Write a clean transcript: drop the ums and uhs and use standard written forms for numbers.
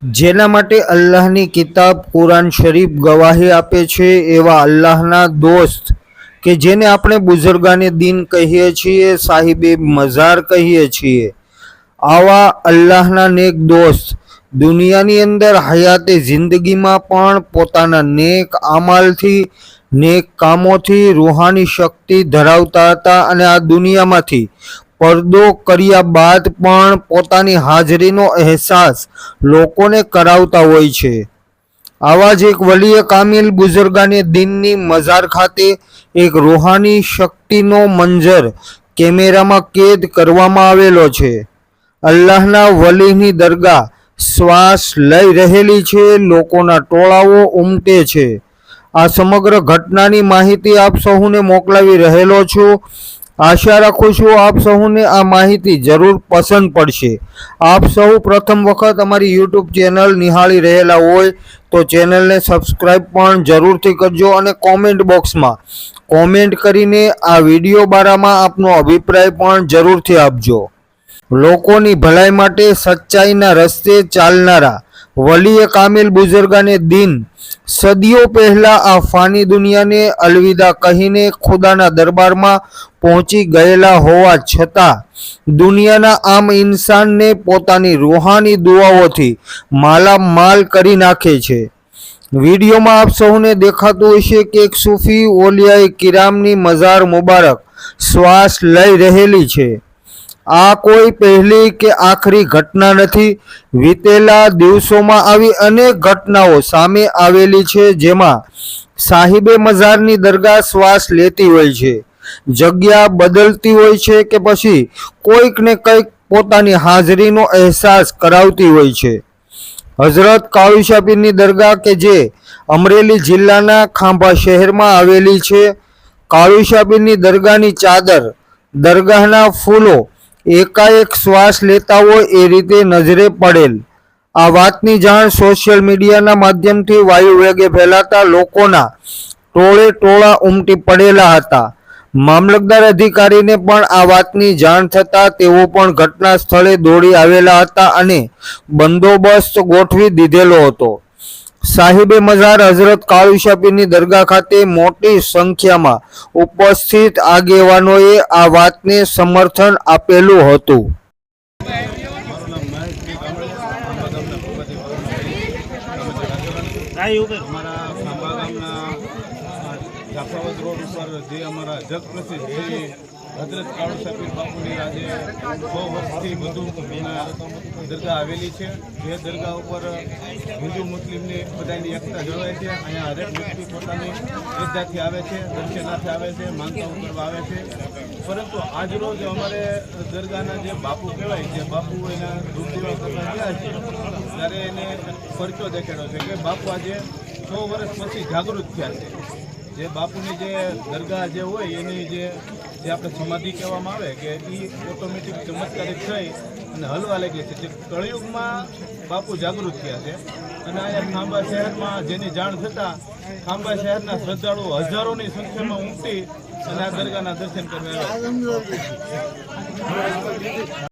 જેના માટે અલ્લાહની કિતાબ કુરાન શરીફ ગવાહી આપે છે એવા અલ્લાહના દોસ્ત કે જેને આપણે બુઝુર્ગાને દીન કહીએ છીએ, સાહિબે મઝાર કહીએ છીએ, આવા અલ્લાહના નેક દોસ્ત દુનિયાની અંદર હયાતે જિંદગીમાં પણ પોતાના નેક અમાલથી, નેક કામોથી રૂહાની શક્તિ ધરાવતા હતા અને આ દુનિયામાંથી પડદો કર્યા બાદ પણ પોતાની હાજરીનો અહેસાસ લોકોને કરાવતા હોય છે। આવા જ એક વલીએ કામિલ બુઝુર્ગાને દીનની મઝાર ખાતે એક રૂહાની શક્તિનો મંજર કેમેરામાં કેદ કરવામાં આવેલો છે। અલ્લાહના વલીની દરગાહ શ્વાસ લઈ રહેલી છે, લોકોના ટોળાઓ ઉમટે છે। આ સમગ્ર ઘટનાની માહિતી આપ સૌને મોકલાવી રહેલો છું। આશા રાખું છું આપ સૌને આ માહિતી જરૂર પસંદ પડશે। આપ સૌ પ્રથમ વખત અમારી યુટ્યુબ ચેનલ નિહાળી રહેલા હોય તો ચેનલને સબસ્ક્રાઈબ પણ જરૂરથી કરજો અને કોમેન્ટ બોક્સમાં કોમેન્ટ કરીને આ વિડીયો બારામાં આપનો અભિપ્રાય પણ જરૂરથી આપજો। લોકોની ભલાઈ માટે સચ્ચાઈના રસ્તે ચાલનારા વલીએ કામિલ બુઝુર્ગાને દીન સદીઓ પહેલા આ ફાની દુનિયાને અલવિદા કહીને ખુદાના દરબારમાં પહોંચી ગયેલા હોવા છતાં દુનિયાના આમ ઇન્સાનને પોતાની રૂહાની દુઆઓથી માલામાલ કરી નાખે છે। વિડીયોમાં આપ સૌને દેખાતું હશે કે એક સૂફી ઓલિયાએ કિરામની મઝાર મુબારક શ્વાસ લઈ રહેલી છે। આ કોઈ પહેલી કે આખરી ઘટના નથી। વીતેલા દિવસોમાં આવી અનેક ઘટનાઓ સામે આવેલી છે જેમાં સાહિબે મઝારની દરગાહ શ્વાસ લેતી હોય છે, જગ્યા બદલતી હોય છે કે પછી કોઈક ને કંઈક પોતાની હાજરીનો અહેસાસ કરાવતી હોય છે। હઝરત કાળુશા પીરની દરગાહ કે જે અમરેલી જિલ્લાના ખાંભા શહેરમાં આવેલી છે, કાળુશા પીરની દરગાહની ચાદર, દરગાહના ફૂલો એકાએક શ્વાસ લેતા હોય એ રીતે નજરે પડેલ। આ વાતની જાણ સોશિયલ મીડિયાના માધ્યમથી વાયુ વેગે ફેલાતા લોકોના ટોળે ટોળા ઉમટી પડેલા હતા। મામલતદાર અધિકારીને પણ આ વાતની જાણ થતાં તેઓ પણ ઘટના સ્થળે દોડી આવેલા હતા અને બંદોબસ્ત ગોઠવી દીધેલો હતો। સાહિબે મઝાર હઝરત કાળુશા પીરની દરગાહ ખાતે મોટી સંખ્યામાં ઉપસ્થિત આગેવાનોએ આ વાતને સમર્થન આપેલું હતું। જાફરાબાદ રોડ ઉપર જે અમારા જગ પ્રસિદ્ધ શ્રી હઝરત કાળુશા પીર બાપુની આજે 100 વર્ષથી વધુ દરગાહ આવેલી છે। જે દરગાહ ઉપર હિન્દુ મુસ્લિમની બધાની એકતા જળવાય છે। અહીંયા હરેક વ્યક્તિ પોતાની શ્રદ્ધાથી આવે છે, દર્શનાર્થે આવે છે, માનતાઓ કરવા આવે છે। પરંતુ આજરોજ અમારે દરગાહના જે બાપુ કહેવાય, જે બાપુ એના દૂધીવા કરવા ગયા છે ત્યારે એને પરચો દેખાડ્યો છે કે બાપુ આજે 100 વર્ષ પછી જાગૃત થયા છે। જે બાપુની જે દરગાહ જે હોય એની જે આપણે સમાધિ કહેવામાં આવે કે એ ઓટોમેટિક ચમત્કારિક થઈ અને હલવા લાગી છે। જે કળિયુગમાં બાપુ જાગૃત થયા છે અને અહીંયા ખાંભા શહેરમાં જેની જાણ થતાં ખાંભા શહેરના શ્રદ્ધાળુઓ હજારોની સંખ્યામાં ઉમટી અને આ દરગાહના દર્શન કરવા આવ્યા।